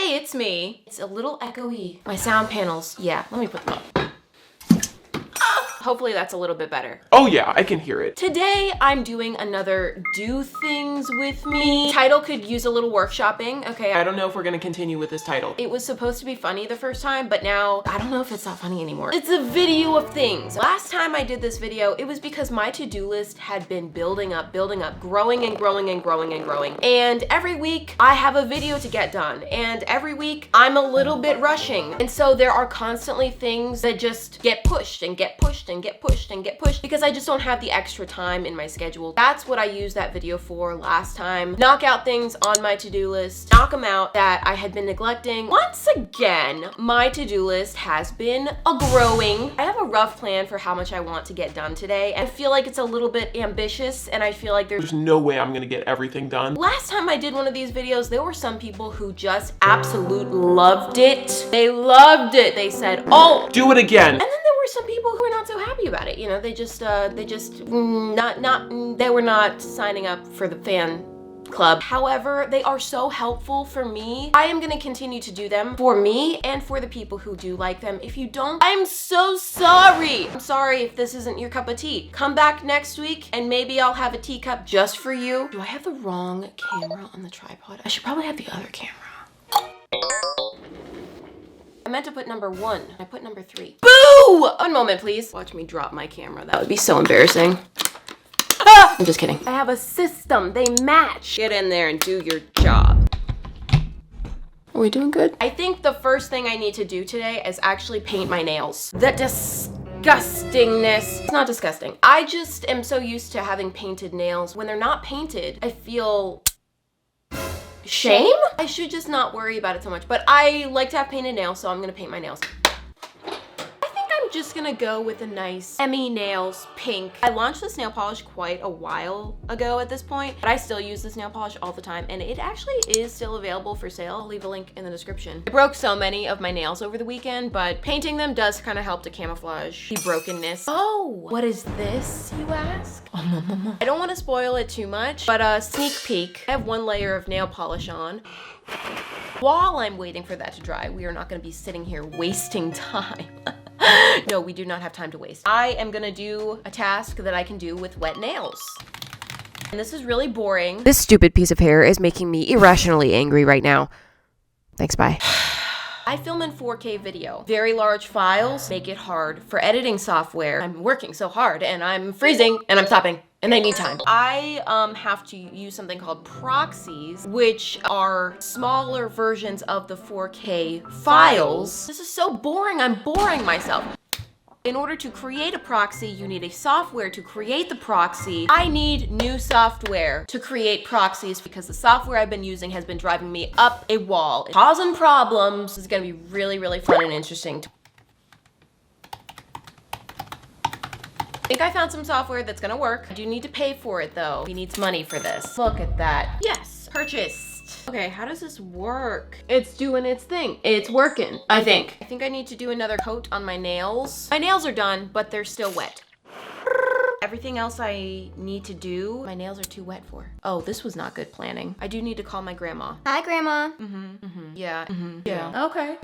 Hey, it's me. It's a little echoey. My sound panels, yeah, let me put them up. Hopefully that's a little bit better. Oh yeah, I can hear it. Today, I'm doing another Do Things With Me. Title could use a little workshopping, okay? I don't know if we're gonna continue with this title. It was supposed to be funny the first time, but now I don't know if it's not funny anymore. It's a video of things. Last time I did this video, it was because my to-do list had been building up, growing and growing and growing and growing. And every week I have a video to get done. And every week I'm a little bit rushing. And so there are constantly things that just get pushed and get pushed and get pushed and get pushed because I just don't have the extra time in my schedule. That's what I used that video for last time. Knock out things on my to-do list, knock them out that I had been neglecting. Once again, my to-do list has been growing. I have a rough plan for how much I want to get done today. I feel like it's a little bit ambitious and I feel like there's no way I'm gonna get everything done. Last time I did one of these videos, there were some people who just absolutely loved it. They loved it. They said, oh, do it again. And then there were some people who were not so happy about it. You know, they were not signing up for the fan club. However, they are so helpful for me. I am gonna continue to do them for me and for the people who do like them. If you don't, I'm so sorry. I'm sorry if this isn't your cup of tea. Come back next week and maybe I'll have a teacup just for you. Do I have the wrong camera on the tripod? I should probably have the other camera. I meant to put number 1. I put number 3. Boo! One moment, please. Watch me drop my camera. That would be so embarrassing. Ah! I'm just kidding. I have a system. They match. Get in there and do your job. Are we doing good? I think the first thing I need to do today is actually paint my nails. The disgustingness. It's not disgusting. I just am so used to having painted nails. When they're not painted, I feel shame? I should just not worry about it so much, but I like to have painted nails, so I'm gonna paint my nails. I think I'm just gonna go with a nice Emmy Nails pink. I launched this nail polish quite a while ago at this point, but I still use this nail polish all the time, and it actually is still available for sale. I'll leave a link in the description. I broke so many of my nails over the weekend, but painting them does kind of help to camouflage the brokenness. Oh, what is this, you ask? I don't want to spoil it too much, but a sneak peek. I have one layer of nail polish on. While I'm waiting for that to dry, we are not going to be sitting here wasting time. No, we do not have time to waste. I am going to do a task that I can do with wet nails. And this is really boring. This stupid piece of hair is making me irrationally angry right now. Thanks, bye. I film in 4K video. Very large files make it hard for editing software. I'm working so hard and I'm freezing and I'm stopping and I need time. I have to use something called proxies, which are smaller versions of the 4K files. This is so boring. I'm boring myself. In order to create a proxy, you need a software to create the proxy. I need new software to create proxies because the software I've been using has been driving me up a wall, causing problems. This is gonna be really, really fun and interesting. I think I found some software that's gonna work. I do need to pay for it though. He needs money for this. Look at that. Yes, purchased. Okay, how does this work? It's doing its thing. It's working, I think. I think I need to do another coat on my nails. My nails are done, but they're still wet. Everything else I need to do, my nails are too wet for. Oh, this was not good planning. I do need to call my grandma. Hi, Grandma. Yeah. Yeah. Okay.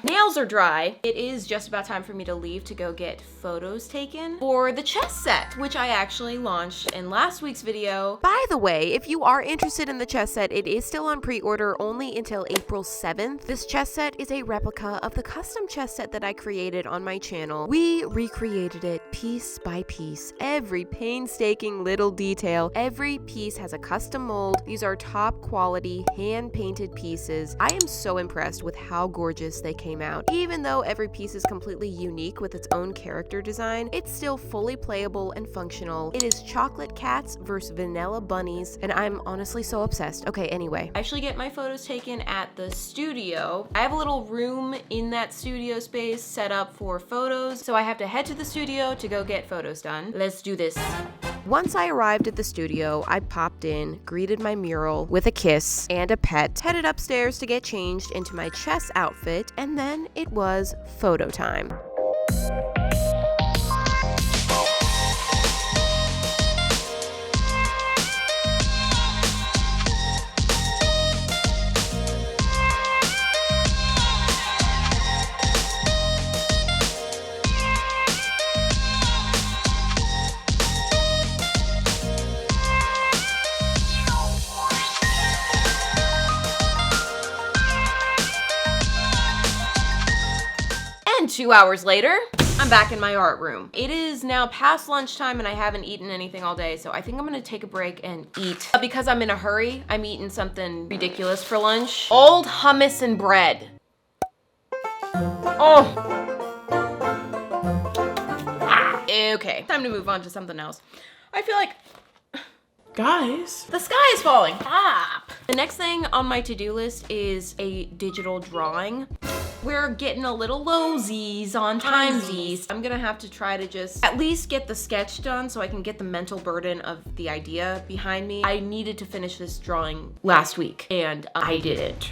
Nails are dry. It is just about time for me to leave to go get photos taken for the chess set, which I actually launched in last week's video. By the way, if you are interested in the chess set, it is still on pre-order only until April 7th. This chess set is a replica of the custom chess set that I created on my channel. We recreated it piece by piece. Every painstaking little detail. Every piece has a custom mold. These are top quality, hand-painted pieces. I am so impressed with how gorgeous they came out. Even though every piece is completely unique with its own character design, it's still fully playable and functional. It is chocolate cats versus vanilla bunnies, and I'm honestly so obsessed. Okay, anyway. I actually get my photos taken at the studio. I have a little room in that studio space set up for photos, so I have to head to the studio to go get photos done. Let's do this. Once I arrived at the studio, I popped in, greeted my mural with a kiss and a pet, headed upstairs to get changed into my chess outfit, and then it was photo time. 2 hours later, I'm back in my art room. It is now past lunchtime and I haven't eaten anything all day, so I think I'm gonna take a break and eat. Because I'm in a hurry, I'm eating something ridiculous for lunch. Old hummus and bread. Oh. Okay, time to move on to something else. I feel like Guys. the sky is falling. Stop. The next thing on my to-do list is a digital drawing. We're getting a little lowsies on tHiNgS. I'm gonna have to try to just at least get the sketch done so I can get the mental burden of the idea behind me. I needed to finish this drawing last week and I didn't.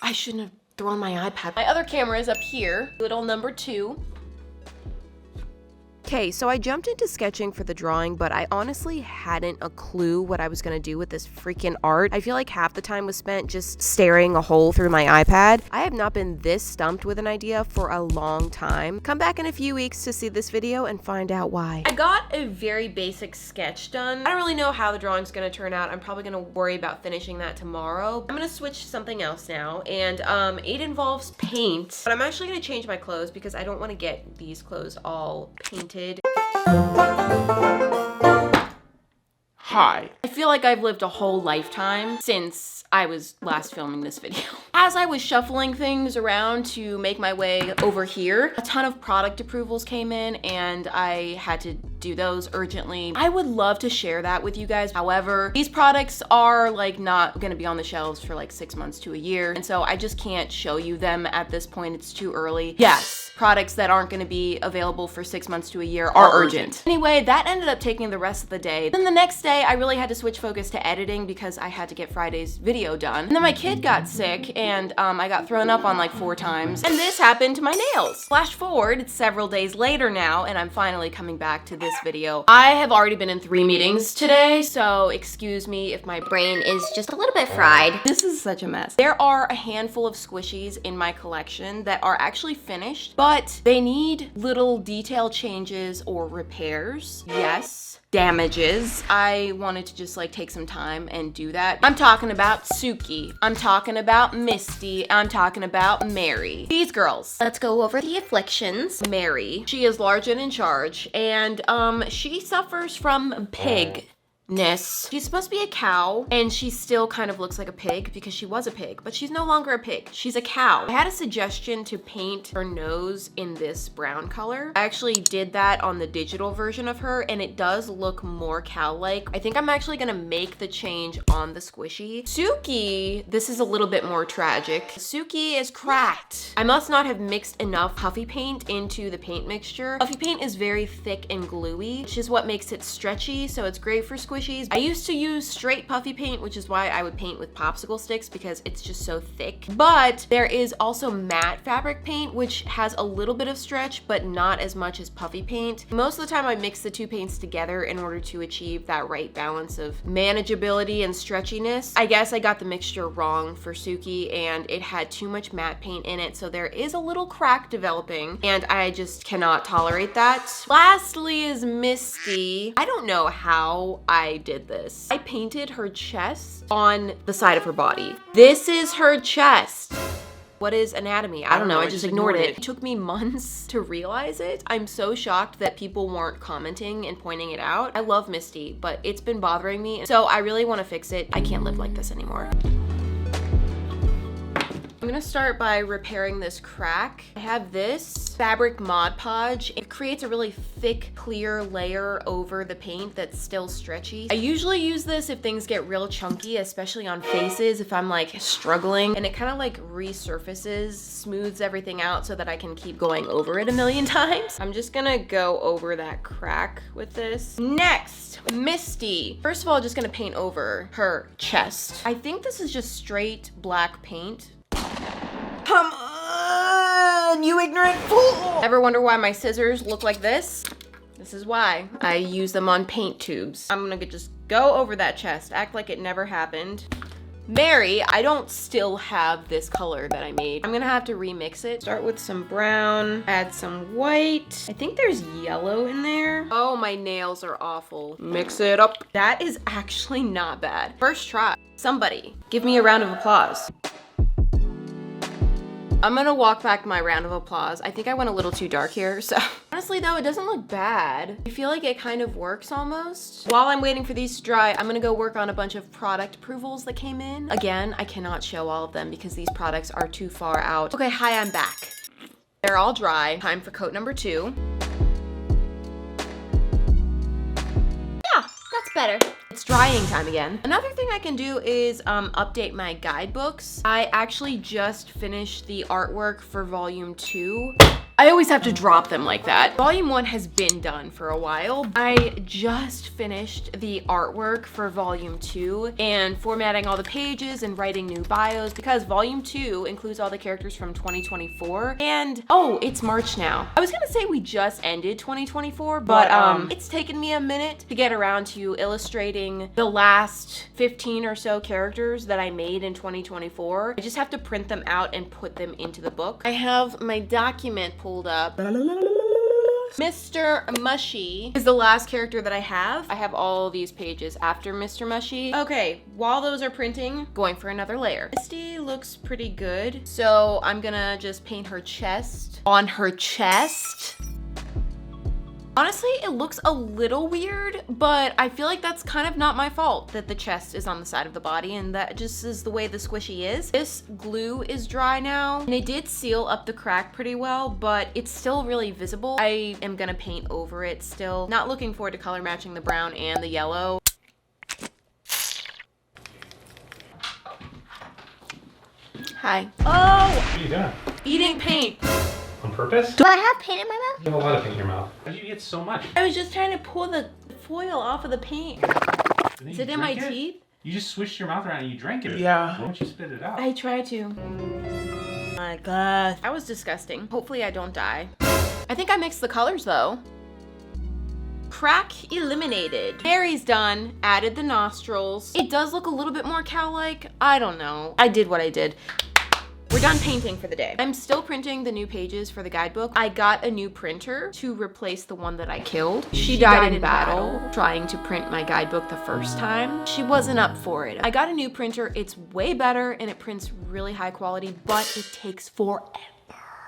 I shouldn't have thrown my iPad. My other camera is up here, little number 2. Okay, so I jumped into sketching for the drawing, but I honestly hadn't a clue what I was gonna do with this freaking art. I feel like half the time was spent just staring a hole through my iPad. I have not been this stumped with an idea for a long time. Come back in a few weeks to see this video and find out why. I got a very basic sketch done. I don't really know how the drawing's gonna turn out. I'm probably gonna worry about finishing that tomorrow. I'm gonna switch to something else now, and it involves paint, but I'm actually gonna change my clothes because I don't wanna get these clothes all painted. Hi. I feel like I've lived a whole lifetime since I was last filming this video. As I was shuffling things around to make my way over here, a ton of product approvals came in and I had to do those urgently. I would love to share that with you guys. However, these products are like not gonna be on the shelves for like 6 months to a year. And so I just can't show you them at this point. It's too early. Yes, products that aren't gonna be available for 6 months to a year are urgent. Anyway, that ended up taking the rest of the day. Then the next day, I really had to switch focus to editing because I had to get Friday's video done. And then my kid got sick and I got thrown up on like 4 times. And this happened to my nails. Flash forward, it's several days later now and I'm finally coming back to this video. I have already been in 3 meetings today, so excuse me if my brain is just a little bit fried. This is such a mess. There are a handful of squishies in my collection that are actually finished, but they need little detail changes or repairs. Yes. Damages. I wanted to just like take some time and do that. I'm talking about Suki. I'm talking about Misty. I'm talking about Mary. These girls. Let's go over the afflictions. Mary. She is large and in charge, and she suffers from pigness. She's supposed to be a cow, and she still kind of looks like a pig because she was a pig, but she's no longer a pig. She's a cow. I had a suggestion to paint her nose in this brown color. I actually did that on the digital version of her, and it does look more cow-like. I think I'm actually gonna make the change on the squishy. Suki, this is a little bit more tragic. Suki is cracked. I must not have mixed enough puffy paint into the paint mixture. Puffy paint is very thick and gluey, which is what makes it stretchy, so it's great for squishy. I used to use straight puffy paint, which is why I would paint with popsicle sticks because it's just so thick. But there is also matte fabric paint, which has a little bit of stretch, but not as much as puffy paint. Most of the time I mix the 2 paints together in order to achieve that right balance of manageability and stretchiness. I guess I got the mixture wrong for Suki and it had too much matte paint in it, so there is a little crack developing and I just cannot tolerate that. Lastly is Misty. I don't know how I did this. I painted her chest on the side of her body. This is her chest. What is anatomy? I don't know, I just ignored it. It took me months to realize it. I'm so shocked that people weren't commenting and pointing it out. I love Misty, but it's been bothering me, so I really want to fix it. I can't live like this anymore. I'm gonna start by repairing this crack. I have this fabric Mod Podge. It creates a really thick, clear layer over the paint that's still stretchy. I usually use this if things get real chunky, especially on faces, if I'm like struggling, and it kind of like resurfaces, smooths everything out so that I can keep going over it a million times. I'm just gonna go over that crack with this. Next, Misty. First of all, just gonna paint over her chest. I think this is just straight black paint. Come on, you ignorant fool! Ever wonder why my scissors look like this? This is why. I use them on paint tubes. I'm gonna just go over that chest, act like it never happened. Mary, I don't still have this color that I made. I'm gonna have to remix it. Start with some brown, add some white. I think there's yellow in there. Oh, my nails are awful. Mix it up. That is actually not bad. First try. Somebody, give me a round of applause. I'm gonna walk back my round of applause. I think I went a little too dark here, so. Honestly though, it doesn't look bad. I feel like it kind of works almost. While I'm waiting for these to dry, I'm gonna go work on a bunch of product approvals that came in. Again, I cannot show all of them because these products are too far out. Okay, hi, I'm back. They're all dry. Time for coat number 2. Yeah, that's better. It's drying time again. Another thing I can do is update my guidebooks. I actually just finished the artwork for volume 2. I always have to drop them like that. Volume 1 has been done for a while. I just finished the artwork for volume 2 and formatting all the pages and writing new bios because volume 2 includes all the characters from 2024. And oh, it's March now. I was gonna say we just ended 2024, but it's taken me a minute to get around to illustrating the last 15 or so characters that I made in 2024. I just have to print them out and put them into the book. I have my document pulled up. Mr. Mushy is the last character that I have. I have all these pages after Mr. Mushy. Okay, while those are printing, going for another layer. Misty looks pretty good. So I'm gonna just paint her chest on her chest. Honestly, it looks a little weird, but I feel like that's kind of not my fault that the chest is on the side of the body and that just is the way the squishy is. This glue is dry now and it did seal up the crack pretty well, but it's still really visible. I am gonna paint over it still. Not looking forward to color matching the brown and the yellow. Hi. Oh! What are you doing? Eating paint. On purpose? Do I have paint in my mouth? You have a lot of paint in your mouth. How did you get so much? I was just trying to pull the foil off of the paint. Is it in my teeth? You just swished your mouth around and you drank it. Yeah. Why don't you spit it out? I tried to. My God. That was disgusting. Hopefully I don't die. I think I mixed the colors though. Crack eliminated. Harry's done. Added the nostrils. It does look a little bit more cow-like. I don't know. I did what I did. We're done painting for the day. I'm still printing the new pages for the guidebook. I got a new printer to replace the one that I killed. She died in battle trying to print my guidebook the first time. She wasn't up for it. I got a new printer. It's way better and it prints really high quality, but it takes forever.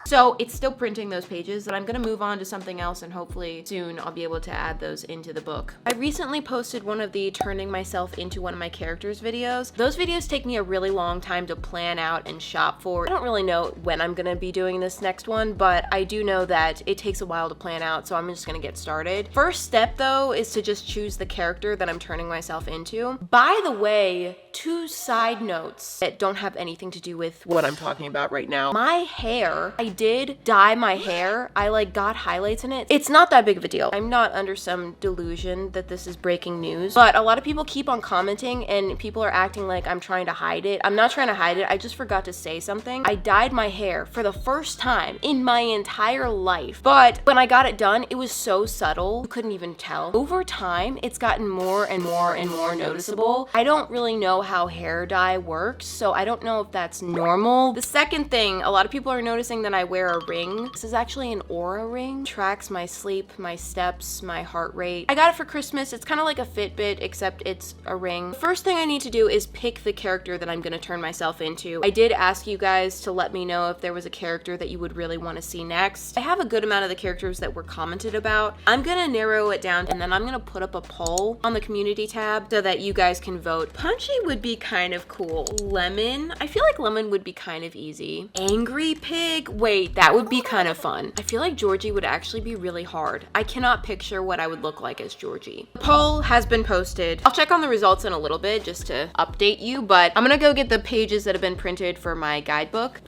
So it's still printing those pages, and I'm gonna move on to something else, and hopefully soon I'll be able to add those into the book. I recently posted one of the turning myself into one of my characters videos. Those videos take me a really long time to plan out and shop for. I don't really know when I'm gonna be doing this next one, but I do know that it takes a while to plan out, so I'm just gonna get started. First step though is to just choose the character that I'm turning myself into. By the way, 2 side notes that don't have anything to do with what I'm talking about right now. My hair, I did dye my hair. I like got highlights in it. It's not that big of a deal. I'm not under some delusion that this is breaking news, but a lot of people keep on commenting and people are acting like I'm trying to hide it. I'm not trying to hide it. I just forgot to say something. I dyed my hair for the first time in my entire life, but when I got it done, it was so subtle. You couldn't even tell. Over time, it's gotten more and more and more noticeable. I don't really know how hair dye works, so I don't know if that's normal. The second thing, a lot of people are noticing that I wear a ring. This is actually an Aura ring. Tracks my sleep, my steps, my heart rate. I got it for Christmas. It's kind of like a Fitbit, except it's a ring. The first thing I need to do is pick the character that I'm gonna turn myself into. I did ask you guys to let me know if there was a character that you would really want to see next. I have a good amount of the characters that were commented about. I'm gonna narrow it down and then I'm gonna put up a poll on the community tab so that you guys can vote. Punchy would be kind of cool. Lemon, I feel like Lemon would be kind of easy. Angry Pig, wait, that would be kind of fun. I feel like Georgie would actually be really hard. I cannot picture what I would look like as Georgie. The poll has been posted. I'll check on the results in a little bit just to update you, but I'm gonna go get the pages that have been printed for my guidebook.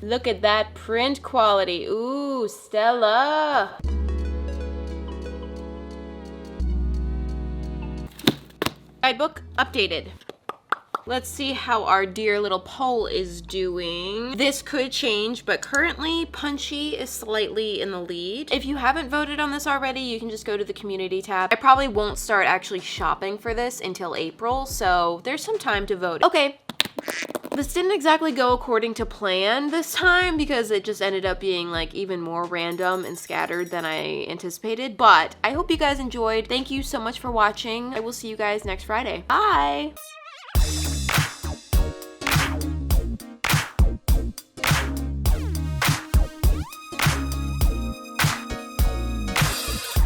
Look at that print quality. Ooh, Stella. Guidebook updated. Let's see how our dear little poll is doing. This could change, but currently Punchy is slightly in the lead. If you haven't voted on this already, you can just go to the community tab. I probably won't start actually shopping for this until April, so there's some time to vote. Okay. This didn't exactly go according to plan this time because it just ended up being like even more random and scattered than I anticipated, but I hope you guys enjoyed. Thank you so much for watching. I will see you guys next Friday. Bye!